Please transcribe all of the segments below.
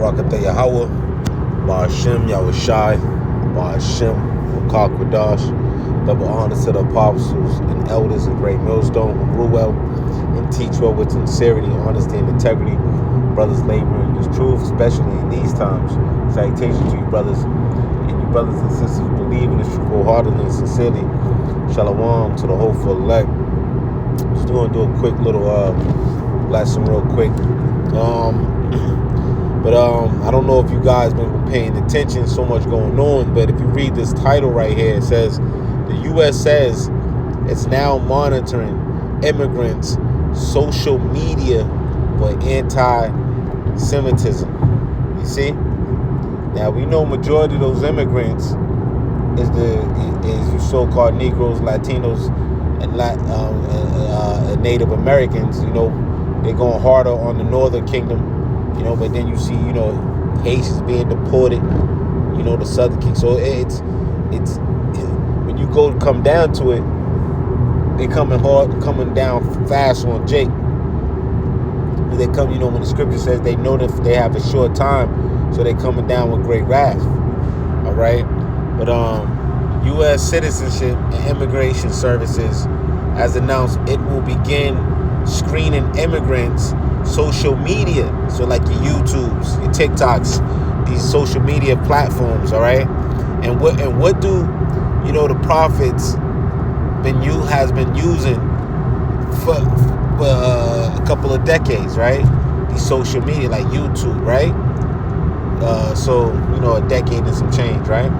Barakatah Yahweh, Ba'ashem Yahushai, Ba'ashem Wakak Quadash. Double honor to the apostles and elders and great millstone who rule well and teach well with sincerity, honesty, and integrity. Brothers laboring in this truth, especially in these times. Salutations to you, brothers, and you brothers and sisters who believe in this truth wholeheartedly and sincerely. Shalom to the hopeful elect. Just going to do a quick little lesson real quick. But I don't know if you guys been paying attention, so much going on, but if you read this title right here, it says, the U.S. says it's now monitoring immigrants' social media for anti-Semitism. You see? Now, we know majority of those immigrants is you so-called Negroes, Latinos, and Native Americans. You know, they're going harder on the Northern Kingdom. You know, but then you see, you know, Haitians being deported, you know, the Southern King. So it's when you come down to it, they coming down fast on Jake. They come, you know, when the scripture says they know that they have a short time, so they coming down with great wrath. All right, but U.S. Citizenship and Immigration Services has announced it will begin screening immigrants' social media, so like your YouTubes, your TikToks, these social media platforms. All right, and what do you know the prophets has been using for a couple of decades, right? These social media like YouTube, right? So you know, a decade and some change, right?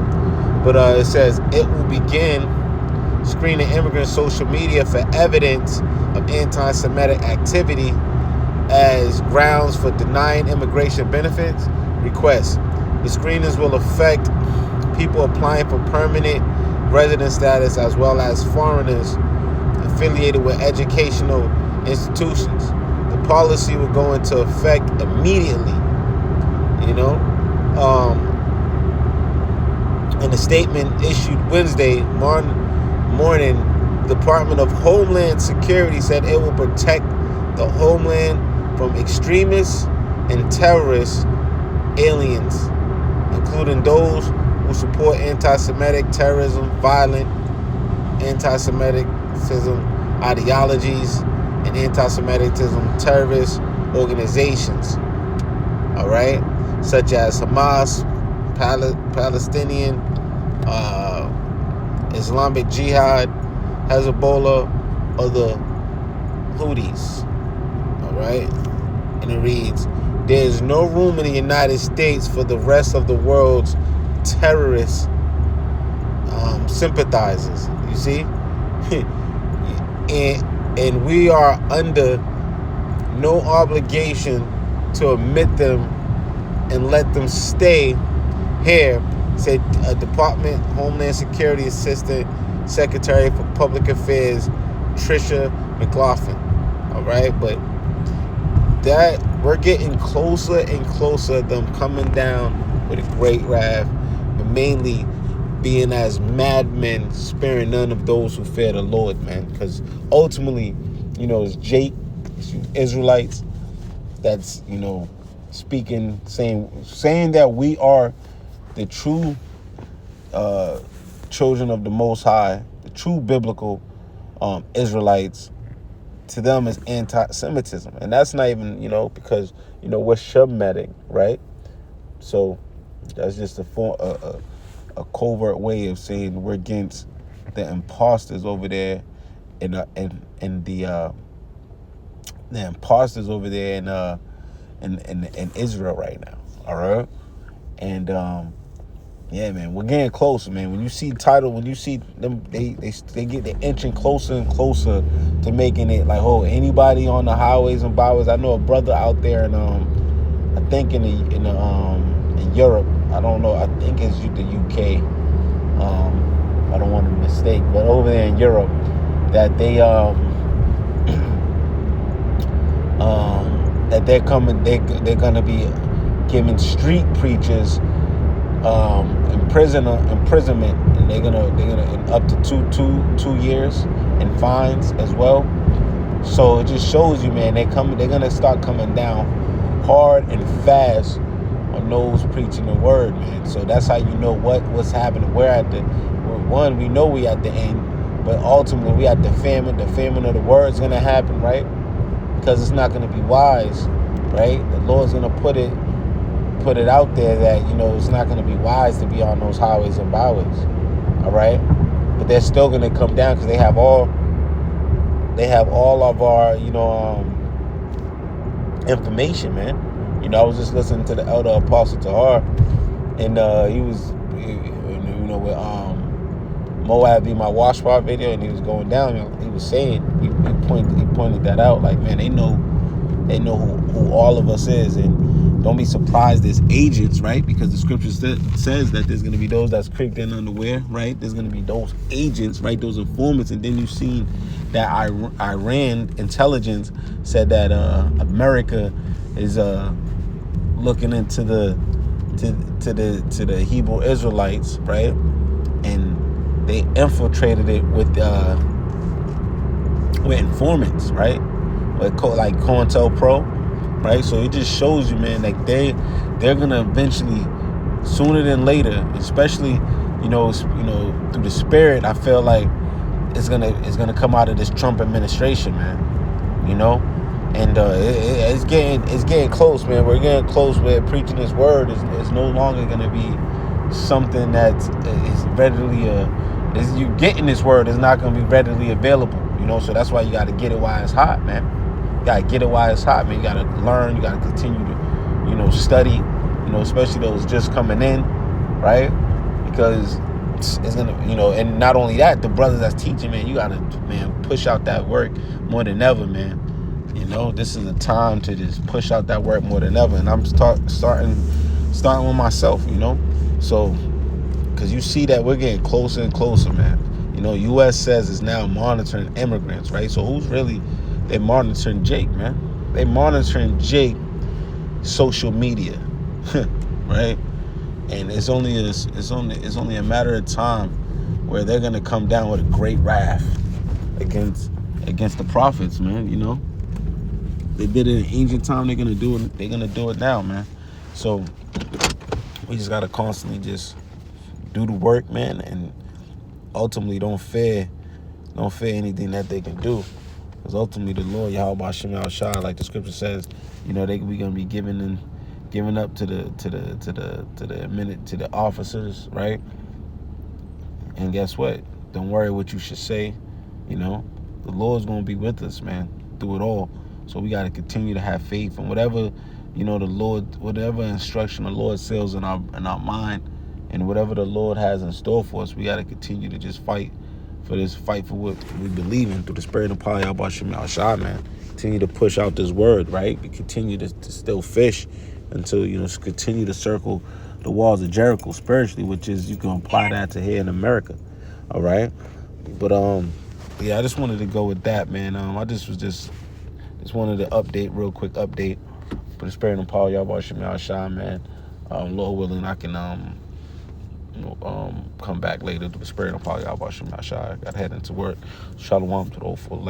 But it says it will begin screening immigrant social media for evidence of anti-Semitic activity as grounds for denying immigration benefits requests. The screenings will affect people applying for permanent resident status as well as foreigners affiliated with educational institutions. The policy will go into effect immediately. You know, in a statement issued Wednesday morning, the Department of Homeland Security said it will protect the homeland from extremists and terrorist aliens, including those who support anti-Semitic terrorism, violent anti-Semitism ideologies, and anti-Semitism terrorist organizations. All right, such as Hamas, Palestinian, Islamic Jihad, Hezbollah, or the Houthis. All right, and it reads, there is no room in the United States for the rest of the world's terrorist sympathizers. You see? and we are under no obligation to admit them and let them stay here, said Department Homeland Security Assistant Secretary for Public Affairs Tricia McLaughlin. All right, but that we're getting closer and closer to them coming down with a great wrath, but mainly being as madmen, sparing none of those who fear the Lord, man. Because ultimately, you know, it's Jake, it's Israelites that's, you know, speaking, saying that we are the true children of the Most High, the true biblical Israelites. To them is anti-Semitism, and that's not even, you know, because, you know, we're Shemitic, right? So that's just a covert way of saying we're against the imposters over there, and the imposters over there in Israel right now. All right, and yeah, man, we're getting closer, man. When you see title, when you see them, they inching closer and closer to making it like, oh, anybody on the highways and byways. I know a brother out there in I think in Europe. I don't know. I think it's the UK. I don't want to mistake, but over there in Europe, that they that they're coming. They're gonna be giving street preachers imprisonment, and they're gonna up to two years in fines as well. So it just shows you, man, they're gonna start coming down hard and fast on those preaching the word, man. So that's how you know what's happening. We know we at the end, but ultimately we at the famine. The famine of the word is gonna happen, right? Because it's not gonna be wise, right? The Lord's gonna put it out there that, it's not gonna be wise to be on those highways and byways. All right, but they're still gonna come down because they have all of our, information, man. I was just listening to the elder Apostle Tahar, and he was, with Moab Be My Wash Part video, and he was going down. He was saying, he pointed that out. Like, man, they know who all of us is, and don't be surprised there's agents, right? Because the scripture says that there's going to be those that's creeped in unaware, right? There's going to be those agents, right? Those informants, and then you've seen that Iran intelligence said that America is looking into the Hebrew Israelites, right? And they infiltrated it with informants, right? Like COINTELPRO, right? So it just shows you, man, like they're gonna eventually, sooner than later, especially, through the spirit, I feel like it's gonna come out of this Trump administration, man. And it's getting close, man. We're getting close where preaching this word is no longer gonna be something that is readily you getting this word is not gonna be readily available. So that's why you got to get it while it's hot, man. You got to get it while it's hot, man. You got to learn. You got to continue to, study, especially those just coming in, right? Because it's going to, and not only that, the brothers that's teaching, man, you got to, man, push out that work more than ever, man. This is a time to just push out that work more than ever. And I'm starting with myself, So, because you see that we're getting closer and closer, man. U.S. says it's now monitoring immigrants, right? So they're monitoring Jake, man. They're monitoring Jake social media, right? And it's only a matter of time where they're gonna come down with a great wrath against the prophets, man. They did it in ancient time. They're gonna do it. They're gonna do it now, man. So we just gotta constantly just do the work, man, and ultimately don't fear anything that they can do, because ultimately the Lord Yahweh Hashem Shai, like the scripture says, we gonna be giving up to the officers, right? And guess what? Don't worry what you should say. The Lord's gonna be with us, man, through it all. So we gotta continue to have faith, and whatever whatever instruction the Lord says in our mind, and whatever the Lord has in store for us, we got to continue to just fight for what we believe in through the spirit of power, Yahweh Shem Shai, man. Continue to push out this word, right? We continue to still fish until, continue to circle the walls of Jericho spiritually, which is, you can apply that to here in America, all right? But, yeah, I just wanted to go with that, man. I just wanted to real quick update for the spirit of power, Yahweh Shem Shai, man. Lord willing, I can, come back later to the spirit of Paul Yahweh Shem Shai. Got to head into work. Shalom to the old full